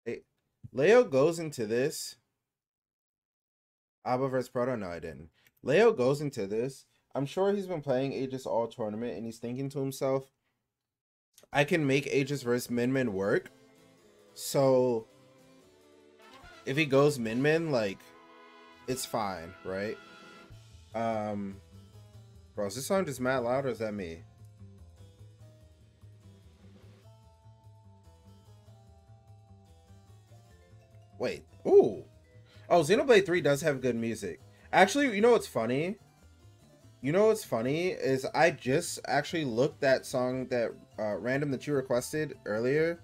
Hey, Leo goes into this. Abba vs Proto? No, I didn't. Leo goes into this. I'm sure he's been playing Aegis all tournament and he's thinking to himself, I can make Aegis versus Min Min work. So if he goes Min Min, like, it's fine, right? Bro, is this song just mad loud or is that me? Wait. Ooh. Oh, Xenoblade 3 does have good music. Actually, you know what's funny? You know what's funny is I just actually looked that song that random that you requested earlier.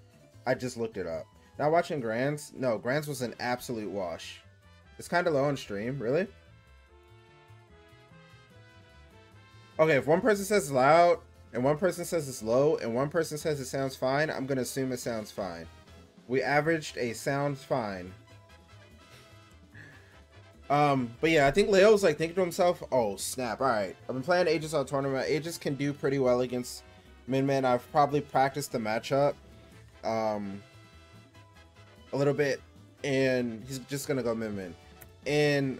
I just looked it up. Now watching Grants. No, Grants was an absolute wash. It's kind of low on stream. Really? Okay, if one person says it's loud and one person says it's low and one person says it sounds fine, I'm going to assume it sounds fine. We averaged a sounds fine. But yeah, I think Leo's like thinking to himself, oh snap, alright. I've been playing Aegis all tournament. Aegis can do pretty well against Min Min. I've probably practiced the matchup a little bit, and he's just gonna go Min Min. And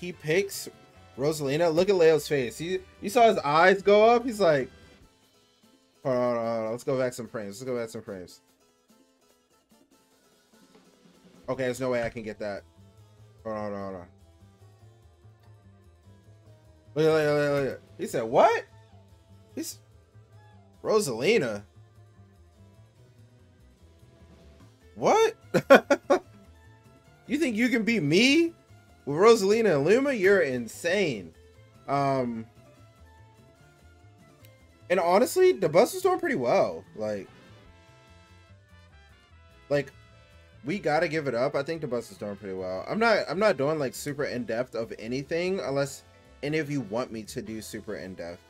he picks Rosalina. Look at Leo's face. You saw his eyes go up. He's like, hold on. Let's go back some frames. Okay, there's no way I can get that. Hold on. Look. He said, what? He's Rosalina. What? You think you can beat me with Rosalina and Luma? You're insane. And honestly, Dabuz was doing pretty well. Like we gotta give it up. I think Dabuz is doing pretty well. I'm not doing like super in-depth of anything unless any of you want me to do super in-depth.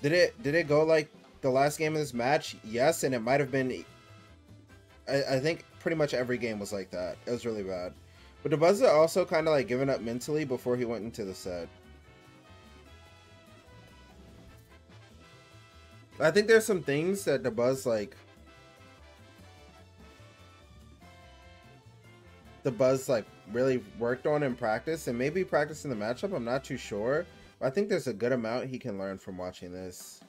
Did it go like the last game of this match? Yes, and it might have been. I think pretty much every game was like that. It was really bad. But Dabuz also kind of like giving up mentally before he went into the set. I think there's some things that Dabuz like. Really worked on in practice and maybe practice in the matchup. I'm not too sure, but I think there's a good amount he can learn from watching this.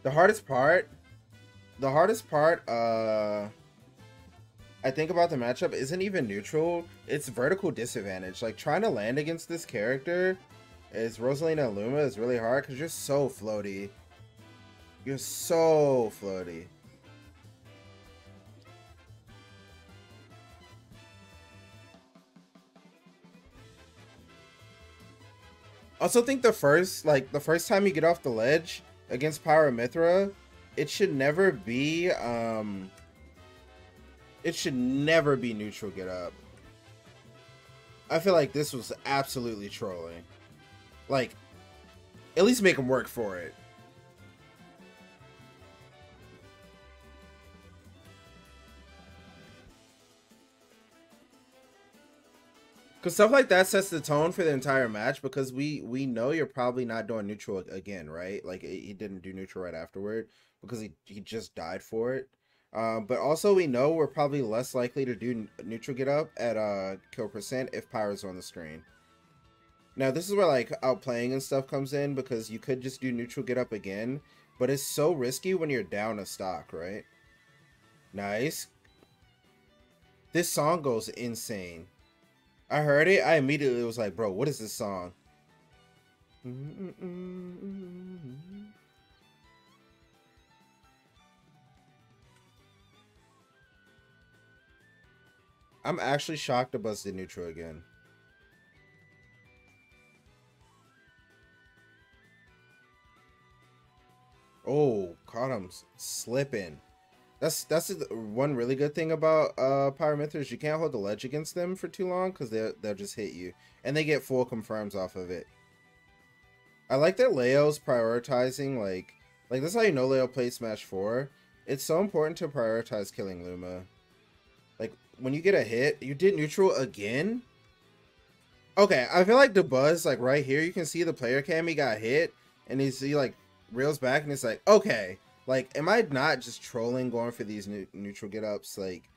The hardest part I think about the matchup isn't even neutral. It's vertical disadvantage. Like trying to land against this character is Rosalina and Luma is really hard because you're so floaty. Also think the first time you get off the ledge against Pyramithra, it should never be neutral get up. I feel like this was absolutely trolling. Like, at least make him work for it. Because stuff like that sets the tone for the entire match, because we know you're probably not doing neutral again, right? Like, he didn't do neutral right afterward because he just died for it. But also we know we're probably less likely to do neutral get up at kill percent if Pyro's on the screen. Now, this is where, like, outplaying and stuff comes in, because you could just do neutral get up again, but it's so risky when you're down a stock, right? Nice. This song goes insane. I heard it. I immediately was like, bro, what is this song? I'm actually shocked Dabuz did neutral again. Oh, caught him slipping. That's one really good thing about Pyramithra is you can't hold the ledge against them for too long because they'll just hit you. And they get full confirms off of it. I like that Leo's prioritizing, like this is how you know Leo plays Smash 4. It's so important to prioritize killing Luma. Like, when you get a hit, you did neutral again? Okay, I feel like Dabuz, like right here, you can see the player cam, he got hit, and he like reels back and it's like, okay, Like, am I not just trolling going for these neutral get-ups? Like,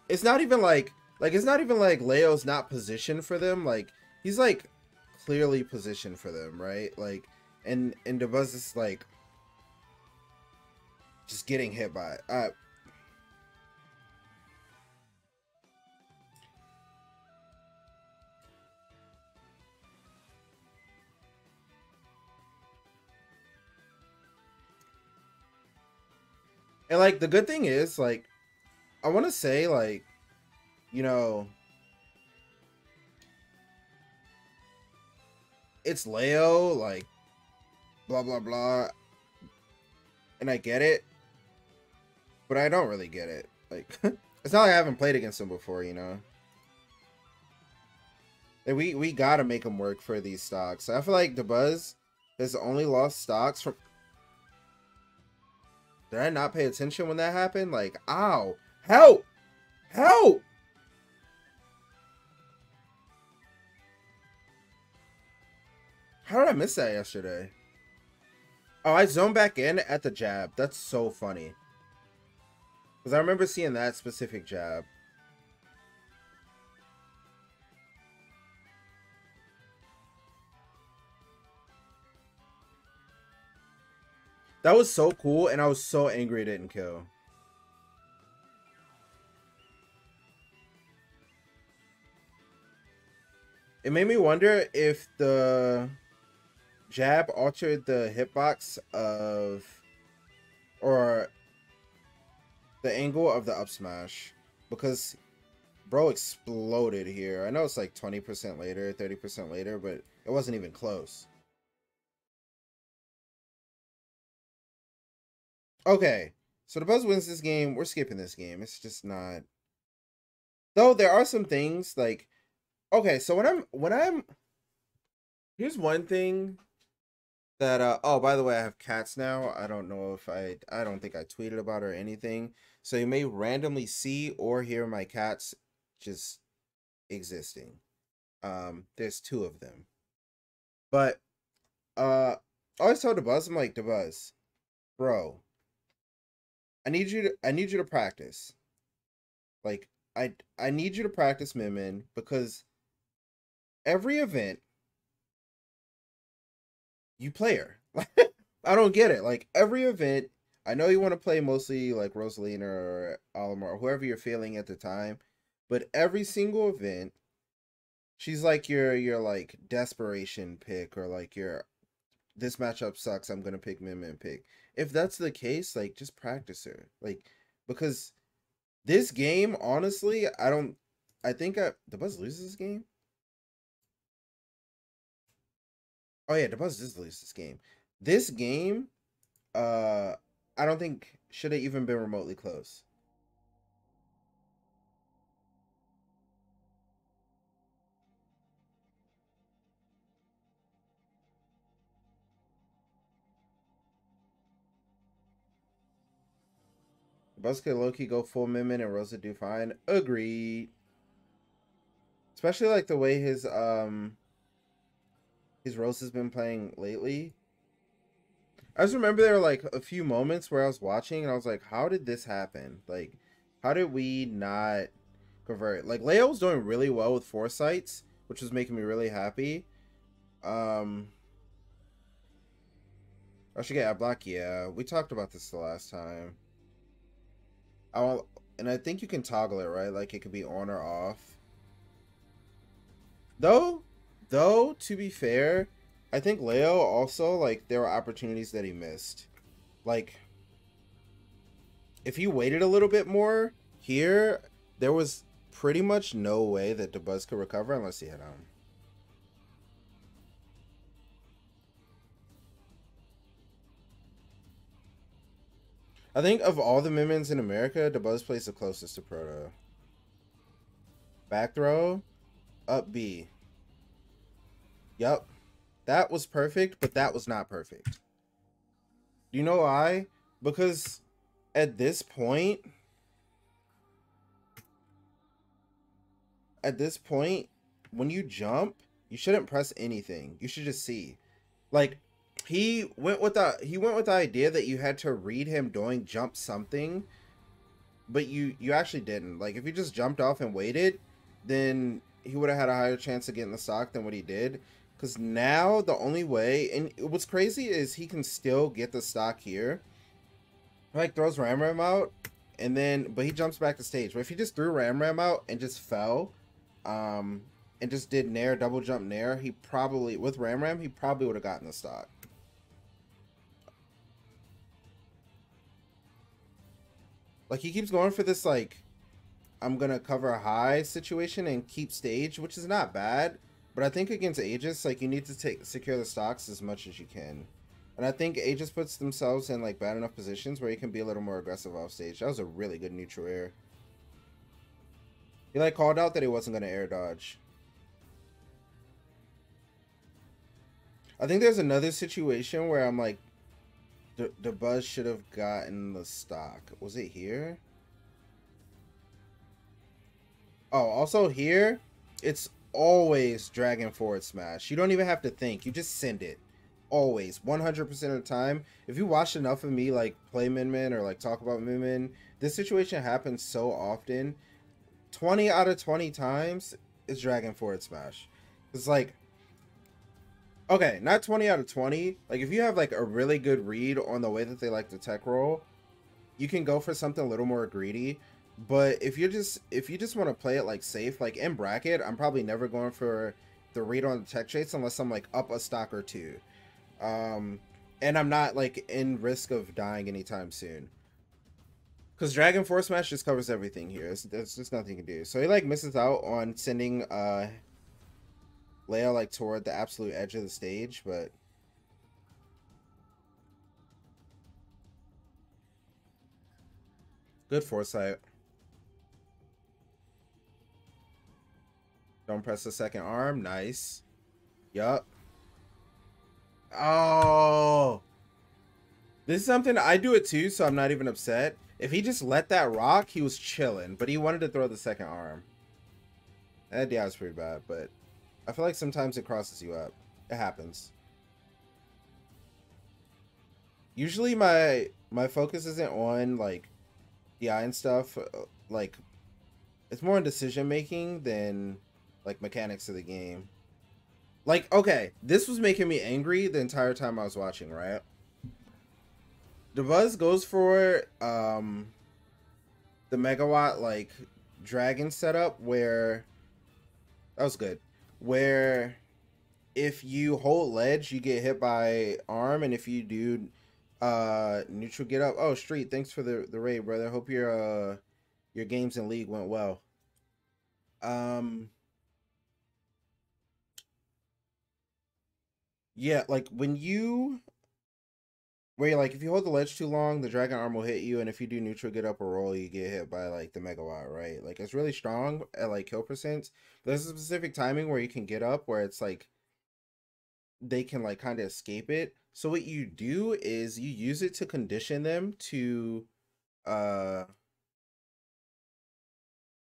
it's not even like it's not even like Leo's not positioned for them. Like, he's like clearly positioned for them, right? Like, and Dabuz is like just getting hit by it. And like the good thing is, like, I want to say, like, you know, it's Leo, like, blah blah blah, and I get it, but I don't really get it. Like, it's not like I haven't played against him before, you know. And we gotta make him work for these stocks. I feel like Dabuz has only lost stocks from. Did I not pay attention when that happened? Like, ow, help, help. How did I miss that yesterday? Oh, I zoned back in at the jab. That's so funny. Because I remember seeing that specific jab. That was so cool, and I was so angry it didn't kill. It made me wonder if the jab altered the hitbox of, or the angle of the up smash, because bro exploded here. I know it's like 20% later, 30% later, but it wasn't even close. Okay, so the Buzz wins this game. We're skipping this game. It's just not. Though there are some things like, okay, so when I'm here's one thing that oh, by the way, I have cats now. I don't know if I don't think I tweeted about it or anything. So you may randomly see or hear my cats just existing. There's two of them. But I always tell Dabuz, I'm like, Dabuz, bro, I need you to practice. Like, I need you to practice Min Min, because every event you play her. I don't get it. Like, every event, I know you want to play mostly like Rosalina or Alma or whoever you're feeling at the time, but every single event, she's like your like desperation pick, or like your this matchup sucks, I'm gonna pick Min Min pick. If that's the case, like, just practice her. Like, because this game, honestly, I think the Buzz loses this game. Oh yeah, the Buzz does lose this game. This game, uh, I don't think should have even been remotely close. Buzz could low key go full Min Min and Rosa do fine. Agreed. Especially like the way his Rosa's been playing lately. I just remember there were like a few moments where I was watching and I was like, how did this happen? Like, how did we not convert? Like, Leo was doing really well with foresights, which was making me really happy. I should get a block. Yeah, we talked about this the last time. And I think you can toggle it, right? Like, it could be on or off. Though, to be fair, I think Leo also, like, there were opportunities that he missed. Like, if he waited a little bit more here, there was pretty much no way that Dabuz could recover unless he had on. I think of all the Minions in America, Dabuz plays the closest to Proto. Back throw, up B. Yup. That was perfect, but that was not perfect. Do you know why? Because at this point, when you jump, you shouldn't press anything. You should just see. Like, He went with the idea that you had to read him doing jump something, but you actually didn't. Like if you just jumped off and waited, then he would have had a higher chance of getting the stock than what he did. Because now the only way, and what's crazy is he can still get the stock here. Like throws Ram Ram out, and then but he jumps back to stage. But if he just threw Ram Ram out and just fell, and just did Nair, double jump Nair, he probably with Ram Ram he probably would have gotten the stock. Like he keeps going for this like I'm gonna cover a high situation and keep stage, which is not bad. But I think against Aegis, like you need to secure the stocks as much as you can. And I think Aegis puts themselves in like bad enough positions where you can be a little more aggressive off stage. That was a really good neutral air. He like called out that he wasn't gonna air dodge. I think there's another situation where I'm like, Dabuz should have gotten the stock. Was it here? Oh, also here, it's always dragon forward smash. You don't even have to think. You just send it. Always. 100% of the time. If you watch enough of me like play Min Min or like talk about Min Min, this situation happens so often. 20 out of 20 times is dragon forward smash. It's like, okay, not 20 out of 20. Like if you have like a really good read on the way that they like to tech roll, you can go for something a little more greedy. But if you just want to play it like safe, like in bracket, I'm probably never going for the read on the tech traits unless I'm like up a stock or two. And I'm not like in risk of dying anytime soon. Because Dragon Force Smash just covers everything here. There's just nothing you can do. So he like misses out on sending Leo like toward the absolute edge of the stage, but good foresight. Don't press the second arm. Nice. Yup. Oh. This is something I do it too, so I'm not even upset. If he just let that rock, he was chilling, but he wanted to throw the second arm. That DI was pretty bad, but I feel like sometimes it crosses you up. It happens. Usually my focus isn't on like DI and stuff. Like it's more on decision making than like mechanics of the game. Like, okay, this was making me angry the entire time I was watching, right? Dabuz goes for the megawatt like dragon setup where that was good. Where if you hold ledge, you get hit by arm, and if you do neutral get up. Oh, Street, thanks for the raid, brother. Hope your games in league went well. Yeah, like when you where you're like if you hold the ledge too long, the dragon arm will hit you, and if you do neutral get up or roll, you get hit by like the megawatt, right? Like it's really strong at like kill percents. But there's a specific timing where you can get up where it's like they can like kind of escape it. So what you do is you use it to condition them to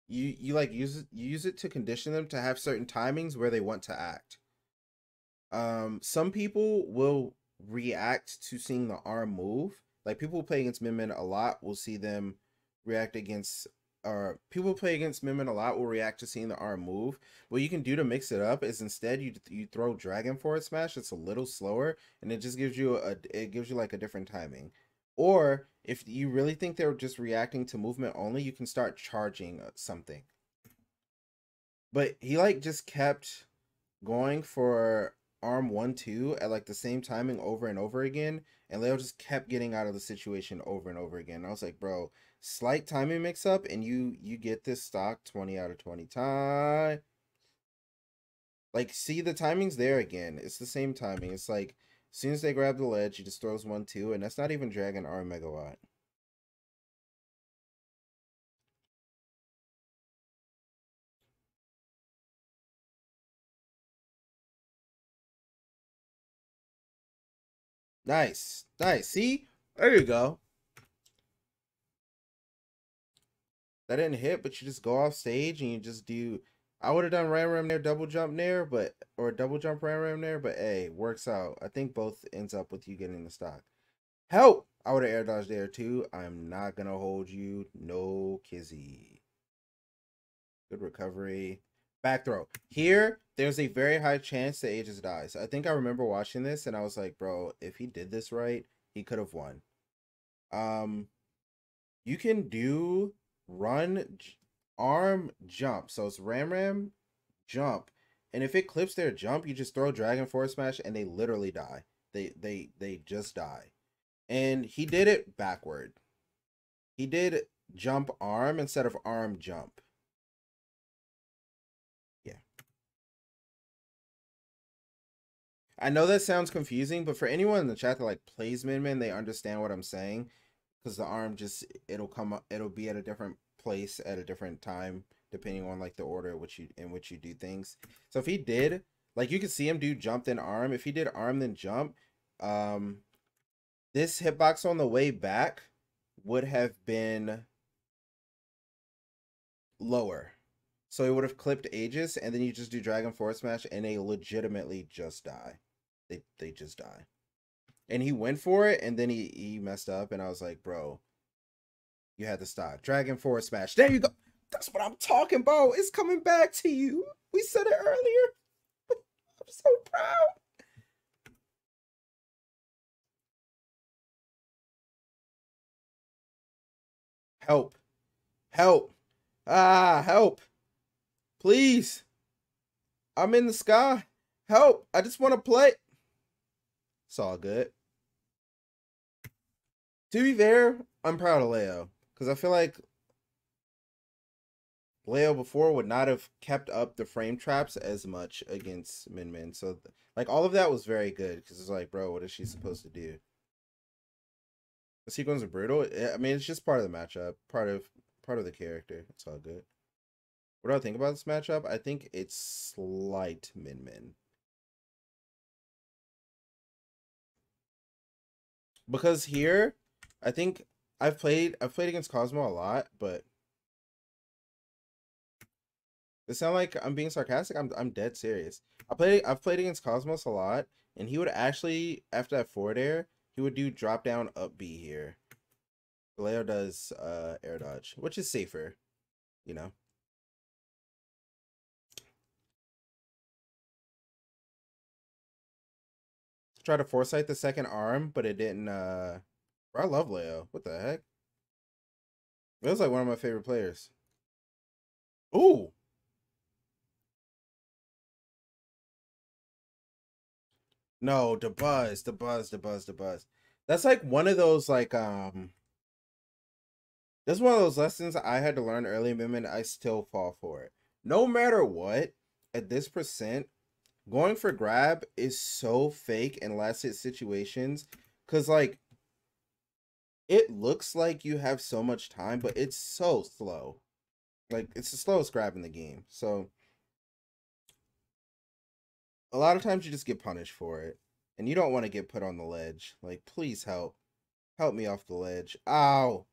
you like use it to condition them to have certain timings where they want to act. Some people will react to seeing the arm move. Like people who play against Min Min a lot will see them react against, or people who play against Min Min a lot will react to seeing the arm move. What you can do to mix it up is instead you throw Dragon Forward Smash. It's a little slower, and it just gives you like a different timing. Or if you really think they're just reacting to movement only, you can start charging something. But he like just kept going for arm 1-2 at like the same timing over and over again, and Leo just kept getting out of the situation over and over again. I was like, bro, slight timing mix up and you get this stock 20 out of 20 time. Like, see, the timing's there again. It's the same timing. It's like as soon as they grab the ledge, he just throws 1-2, and that's not even dragon arm megawatt. Nice. See, there you go. That didn't hit, but you just go off stage and you just do I would have done ram ram there, double jump there, but or double jump ram ram there, but hey, works out. I think both ends up with you getting the stock. Help! I would have air dodged there too. I'm not gonna hold you. No kizzy. Good recovery. Back throw. Here, there's a very high chance that Aegis dies. I think I remember watching this and I was like, bro, if he did this right, he could have won. You can do run, arm, jump. So it's ram, jump. And if it clips their jump, you just throw Dragon Force Smash and they literally die. They just die. And he did it backward. He did jump arm instead of arm jump. Yeah. I know that sounds confusing, but for anyone in the chat that like plays Min Min, they understand what I'm saying. Because the arm just it'll be at a different place at a different time depending on like the order in which you do things. So if he did, like, you could see him do jump then arm. If he did arm then jump, this hitbox on the way back would have been lower. So he would have clipped Aegis, and then you just do Dragon Force Smash, and they legitimately just die. They just die. And he went for it, and then he messed up, and I was like, bro, you had to stop. Dragon Force Smash. There you go. That's what I'm talking about. It's coming back to you. We said it earlier. I'm so proud. Help. Help. Help. Please. I'm in the sky. Help. I just want to play. It's all good. To be fair, I'm proud of Leo. Because I feel like Leo before would not have kept up the frame traps as much against Min Min. So, like, all of that was very good. Because it's like, bro, what is she supposed to do? The sequence are brutal. I mean, it's just part of the matchup. Part of the character. It's all good. What do I think about this matchup? I think it's slight Min Min. Because here, I think I've played against Cosmo a lot, but it sounds like I'm being sarcastic. I'm dead serious. I've played against Cosmos a lot, and he would actually, after that forward air, he would do drop down up B here. Leo does air dodge, which is safer, you know. Try to foresight the second arm, but it didn't. I love Leo. What the heck? It was like one of my favorite players. Ooh. No, the buzz. That's like one of those like that's one of those lessons I had to learn early in Min. I still fall for it. No matter what, at this percent, going for grab is so fake in last hit situations. Cause like it looks like you have so much time, but it's so slow. Like, it's the slowest grab in the game. So a lot of times you just get punished for it. And you don't want to get put on the ledge. Like, please help. Help me off the ledge. Ow.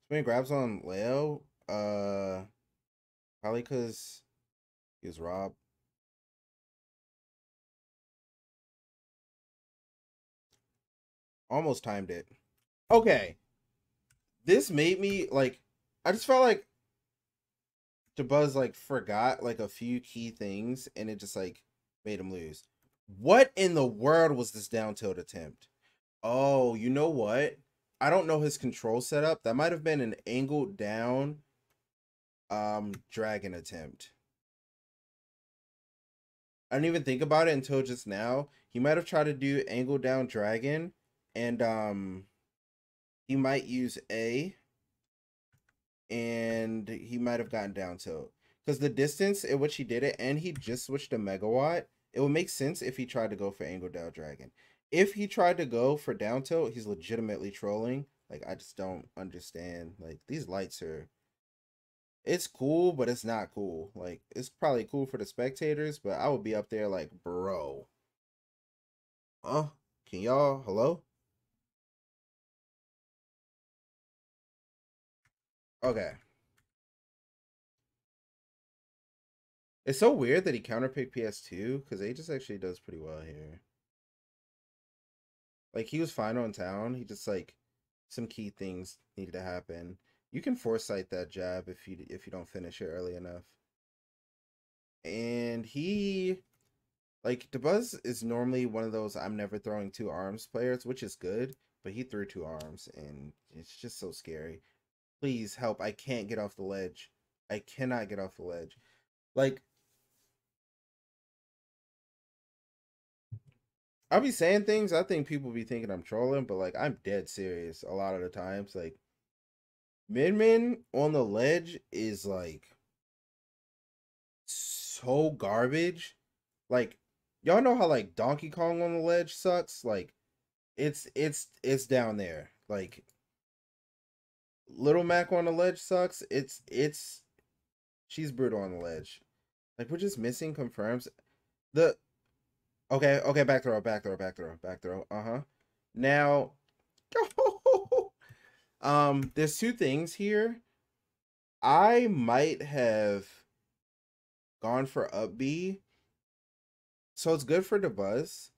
Spin grabs on Leo. Probably because he was robbed. Almost timed it. Okay. This made me, like, I just felt like Dabuz, like, forgot, like, a few key things, and it just, like, made him lose. What in the world was this down tilt attempt? Oh, you know what? I don't know his control setup. That might have been an angled down dragon attempt. I didn't even think about it until just now. He might have tried to do angled down dragon, and he might use A, and he might have gotten down tilt. Because the distance at which he did it, and he just switched to megawatt, it would make sense if he tried to go for angled down dragon. If he tried to go for down tilt, he's legitimately trolling. Like, I just don't understand. Like, these lights are... It's cool, but it's not cool. Like, it's probably cool for the spectators, but I would be up there like, bro. Can y'all... Hello? Okay. It's so weird that he counterpicked PS2 because Aegis actually does pretty well here. Like he was fine on town. He just like some key things needed to happen. You can foresight that jab if you don't finish it early enough. And he like Dabuz is normally one of those I'm never throwing two arms players, which is good, but he threw two arms and it's just so scary. Please help. I can't get off the ledge. I cannot get off the ledge. Like I'll be saying things. I think people be thinking I'm trolling, but like I'm dead serious a lot of the times. Like Min on the ledge is like so garbage. Like y'all know how like Donkey Kong on the ledge sucks? Like it's down there. Like Little Mac on the ledge sucks. It's she's brutal on the ledge. Like we're just missing confirms. The okay, back throw, back throw, back throw, back throw. Uh-huh. Now there's two things here. I might have gone for up B. So it's good for the buzz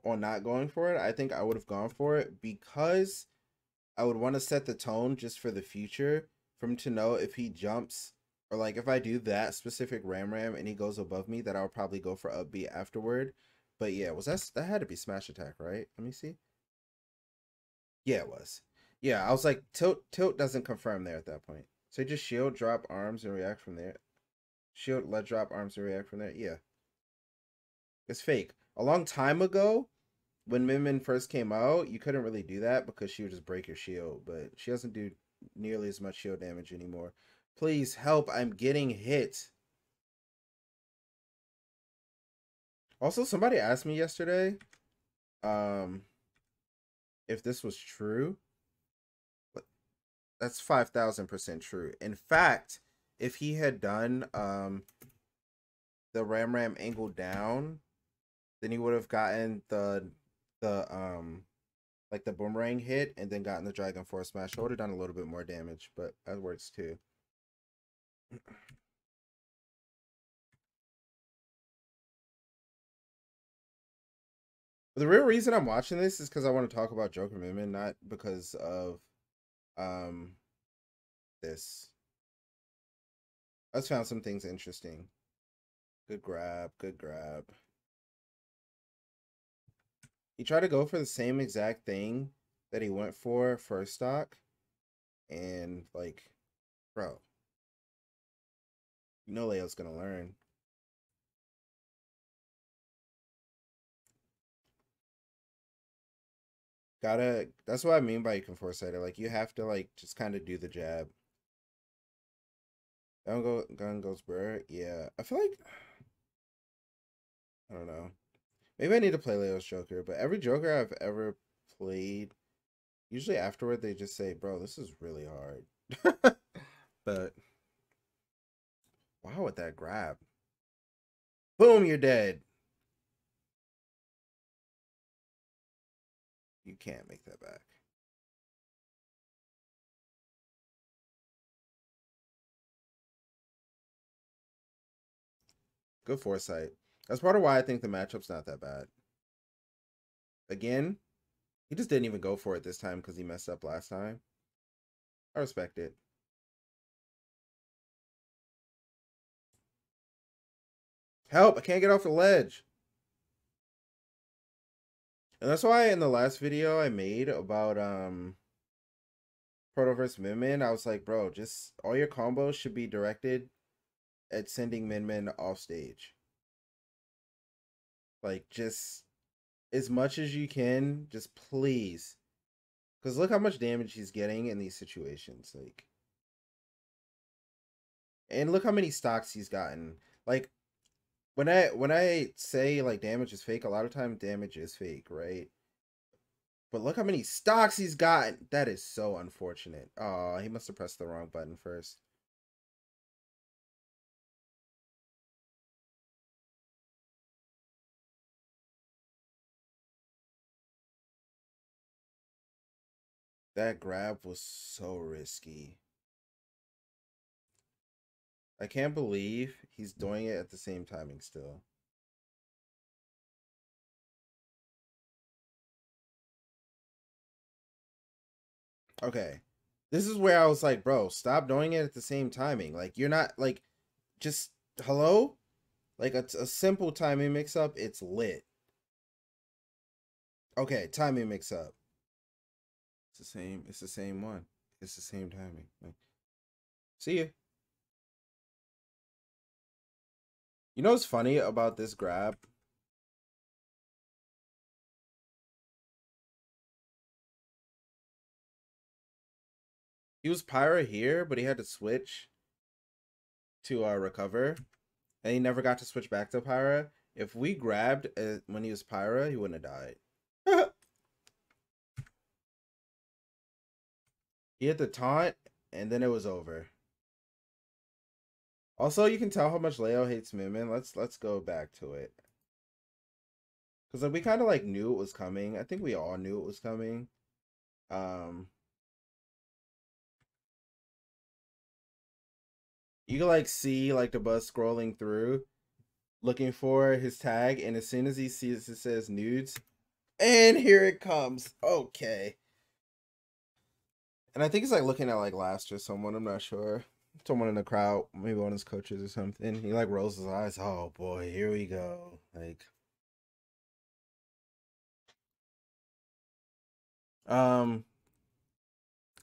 on not going for it. I think I would have gone for it because I would want to set the tone just for the future for him to know if he jumps or like if I do that specific ram and he goes above me, that I'll probably go for up B afterward. But yeah, that had to be smash attack, right? Let me see. Yeah, it was. Yeah, I was like tilt doesn't confirm there at that point. So just shield, drop arms, and react from there. Shield, let drop arms and react from there. Yeah, it's fake. A long time ago, when Min first came out, you couldn't really do that because she would just break your shield, but she doesn't do nearly as much shield damage anymore. Please help, I'm getting hit. Also, somebody asked me yesterday um if this was true. That's 5,000% true. In fact, if he had done the ram angle down, then he would have gotten the like the boomerang hit and then gotten the Dragon Force smash. I would have done a little bit more damage, but that works too. The real reason I'm watching this is because I want to talk about Joker Min, not because of um this. I just found some things interesting. Good grab, good grab. He tried to go for the same exact thing that he went for first stock, and like, bro, you know Leo's gonna learn. Gotta. That's what I mean by you can foresight it. Like you have to like just kind of do the jab. Gun goes blur. Yeah, I feel like I don't know. Maybe I need to play Leo's Joker, but every Joker I've ever played, usually afterward they just say, "Bro, this is really hard." But wow, with that grab, boom, you're dead. You can't make that back. Good foresight. That's part of why I think the matchup's not that bad. Again, he just didn't even go for it this time because he messed up last time. I respect it. Help! I can't get off the ledge. And that's why in the last video I made about Proto vs. Min, I was like, bro, just all your combos should be directed at sending Min off stage. Like just as much as you can, just please. Because look how much damage he's getting in these situations. Like, and look how many stocks he's gotten. Like when I say like damage is fake, a lot of time damage is fake, right? But look how many stocks he's gotten. That is so unfortunate. Oh, he must have pressed the wrong button first. That grab was so risky. I can't believe he's doing it at the same timing still. Okay. This is where I was like, bro, stop doing it at the same timing. Like, you're not, like, just, hello? Like, a simple timing mix-up, it's lit. Okay, timing mix-up. It's the same one. It's the same timing. Like, see ya. You know what's funny about this grab? He was Pyra here, but he had to switch to recover, and he never got to switch back to Pyra. If we grabbed when he was Pyra, he wouldn't have died. He had the taunt, and then it was over. Also, you can tell how much Leo hates Min Min. Let's go back to it. Because like, we kind of like knew it was coming. I think we all knew it was coming. You can like see like the bus scrolling through, looking for his tag, and as soon as he sees it says nudes, and here it comes. Okay. And I think he's like looking at like Last or someone. I'm not sure. Someone in the crowd, maybe one of his coaches or something. He like rolls his eyes. Oh boy, here we go. Like, um,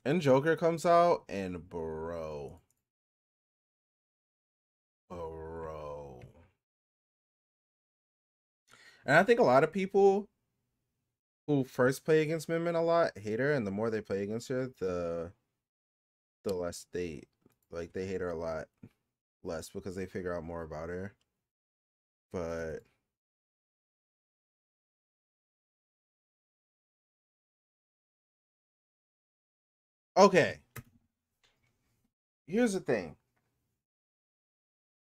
and Joker comes out, and bro, and I think a lot of people who first play against Min Min a lot hate her, and the more they play against her, the less they hate her a lot less because they figure out more about her. But okay, here's the thing.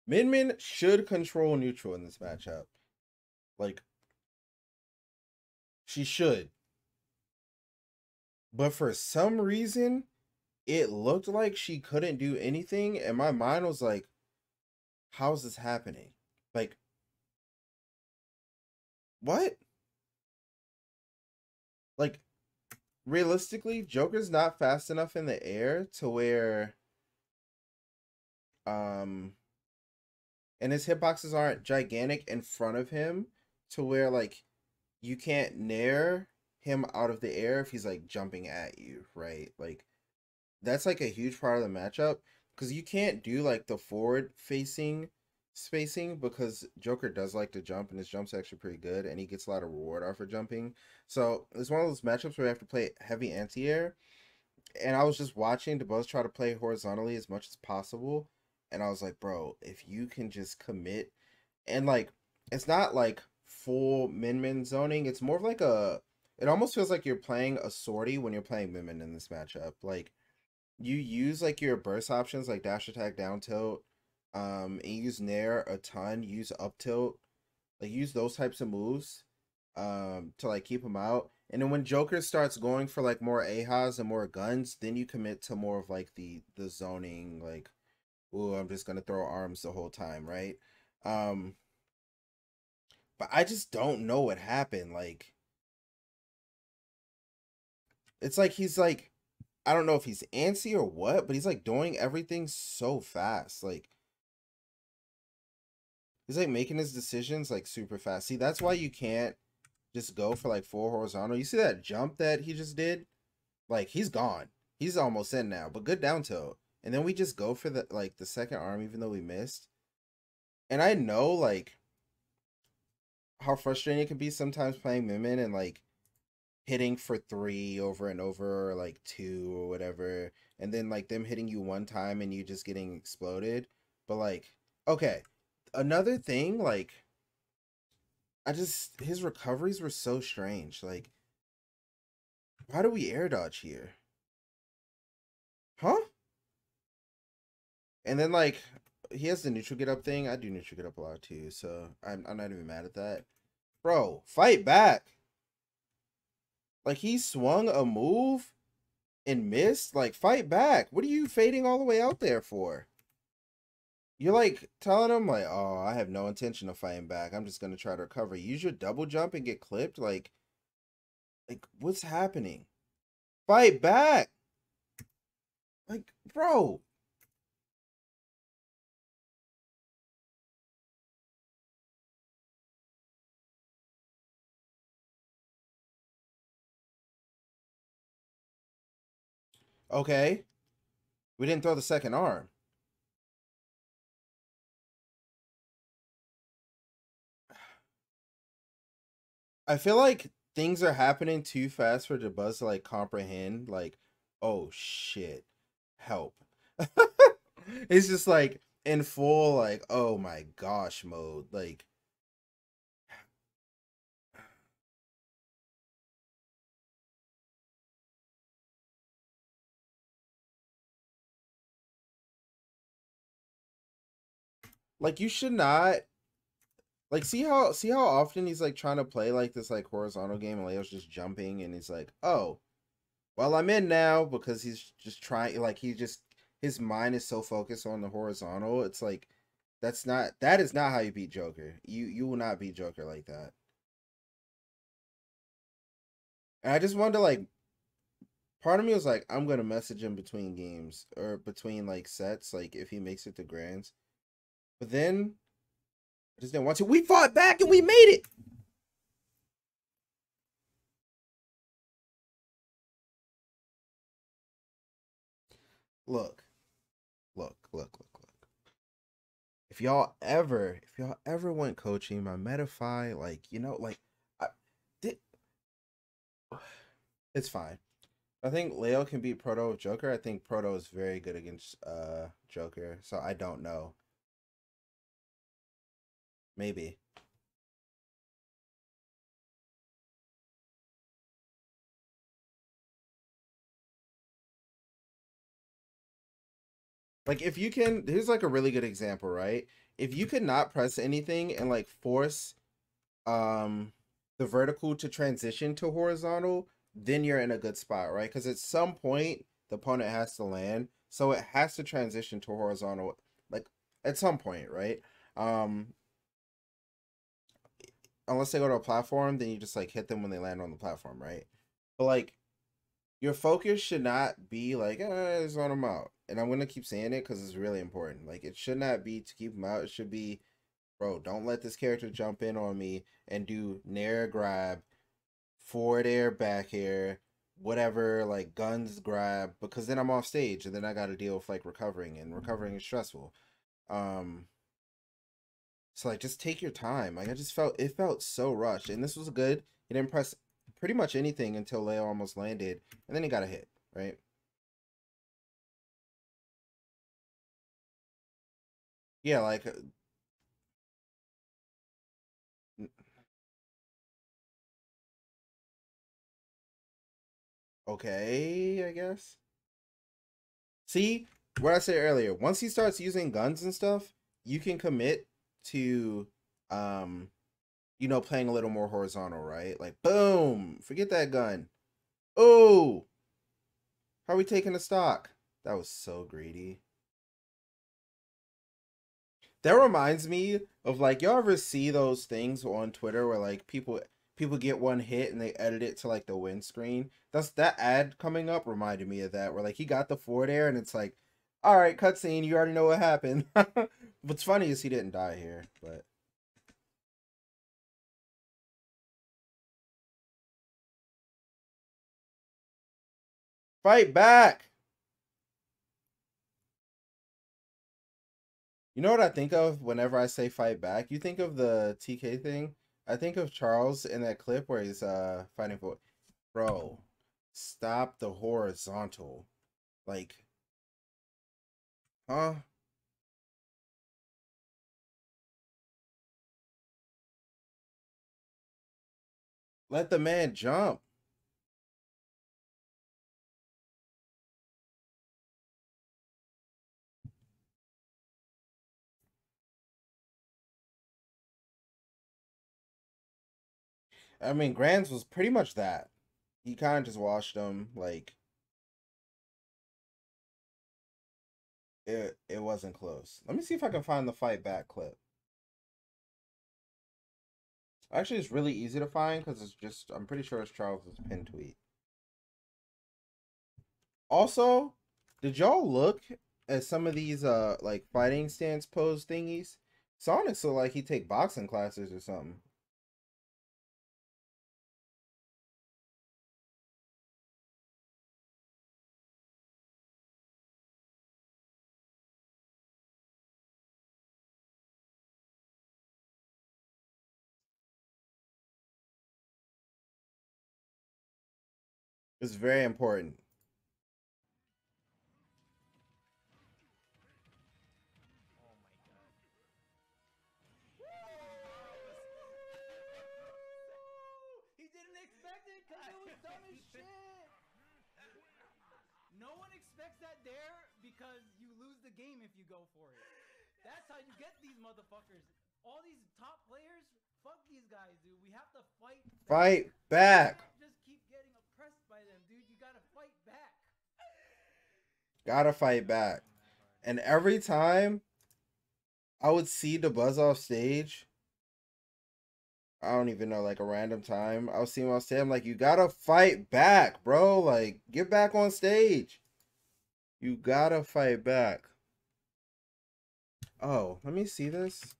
Min Min should control neutral in this matchup. Like, she should. But for some reason, it looked like she couldn't do anything, and my mind was like, how's this happening? Like, what? Like, realistically, Joker's not fast enough in the air to where and his hitboxes aren't gigantic in front of him to where like you can't nair him out of the air if he's like jumping at you, right? Like, that's like a huge part of the matchup because you can't do like the forward facing spacing because Joker does like to jump and his jump's actually pretty good and he gets a lot of reward off for jumping. So it's one of those matchups where you have to play heavy anti-air. And I was just watching Dabuz try to play horizontally as much as possible. And I was like, bro, if you can just commit and like it's not like full Min Min zoning, it's more of like it almost feels like you're playing a sortie when you're playing Min Min in this matchup. Like you use like your burst options like dash attack, down tilt, and you use nair a ton, use up tilt, like use those types of moves to like keep him out. And then when Joker starts going for like more ahas and more guns, then you commit to more of like the zoning, like, ooh, I'm just gonna throw arms the whole time, right? Um but I just don't know what happened. Like, it's like he's like, I don't know if he's antsy or what, but he's like doing everything so fast. Like, he's like making his decisions like super fast. See, that's why you can't just go for like full horizontal. You see that jump that he just did? Like, he's gone. He's almost in now, but good down tilt. And then we just go for the like the second arm, even though we missed. And I know like how frustrating it can be sometimes playing Min Min and like hitting for 3 over and over, or like 2 or whatever, and then like them hitting you one time and you just getting exploded. But like, okay, another thing, like, his recoveries were so strange. Like, why do we air dodge here? Huh? And then like he has the neutral get up thing. I do neutral get up a lot too, so I'm not even mad at that. Bro, fight back. Like, he swung a move and missed. Like, fight back. What are you fading all the way out there for? You're like telling him like, "Oh, I have no intention of fighting back. I'm just gonna try to recover." Use your double jump and get clipped. Like what's happening? Fight back, like, bro. Okay, we didn't throw the second arm. I feel like things are happening too fast for Dabuz to like comprehend. Like, oh shit, help. It's just like in full like, oh my gosh mode. Like you should not like see how often he's like trying to play like this like horizontal game and Leo's just jumping and he's like, oh, well I'm in now because he's just trying like he just his mind is so focused on the horizontal. It's like that is not how you beat Joker. You will not beat Joker like that. And I just wanted to like part of me was like, I'm gonna message him between games or between like sets, like if he makes it to grands. But then I just didn't want to. We fought back and we made it. Look, look. If y'all ever went coaching, my Metafy, like, like I, di- it's fine. I think Leo can beat Proto with Joker. I think Proto is very good against Joker. So I don't know. Maybe. Like if you can, here's like a really good example, right? If you could not press anything and like force um the vertical to transition to horizontal, then you're in a good spot, right? Because at some point the opponent has to land, so it has to transition to horizontal, like at some point, right? Um, unless they go to a platform, then you just like hit them when they land on the platform, right? But like your focus should not be like, zone them out. And I'm gonna keep saying it because it's really important. Like it should not be to keep them out. It should be, bro, don't let this character jump in on me and do nair grab, forward air, back air, whatever, like guns grab, because then I'm off stage and then I gotta deal with like recovering, and recovering is stressful. Um so like just take your time. Like I just felt it felt so rushed. And this was good. He didn't press pretty much anything until Leo almost landed, and then he got a hit, right? Yeah, like okay, I guess. See, what I said earlier, once he starts using guns and stuff, you can commit to um playing a little more horizontal, right? Like boom, forget that gun. Oh, how are we taking the stock? That was so greedy. That reminds me of like y'all ever see those things on Twitter where like people get one hit and they edit it to like the win screen. That's that ad coming up reminded me of that where like he got the forward air and it's like, all right, cutscene, you already know what happened. What's funny is he didn't die here, but fight back. You know what I think of whenever I say fight back? You think of the TK thing. I think of Charles in that clip where he's fighting for, bro, stop the horizontal. Like, huh? Let the man jump. I mean, Grands was pretty much that. He kind of just washed them. Like, It wasn't close. Let me see if I can find the fight back clip. Actually, it's really easy to find because it's just, I'm pretty sure it's Charles's pin tweet. Also, did y'all look at some of these like fighting stance pose thingies? Sonic's look like he take boxing classes or something. It's very important. He didn't expect it because it was dumb as shit. No one expects that there because you lose the game if you go for it. That's how you get these motherfuckers. All these top players, fuck these guys, dude. We have to fight back. Fight back. You can't just keep getting oppressed by them, dude. You gotta fight back. Gotta fight back. And every time I would see Dabuz off stage, I don't even know, like a random time, I would see him on stage. I'm like, you gotta fight back, bro. Like, get back on stage. You gotta fight back. Oh, let me see this.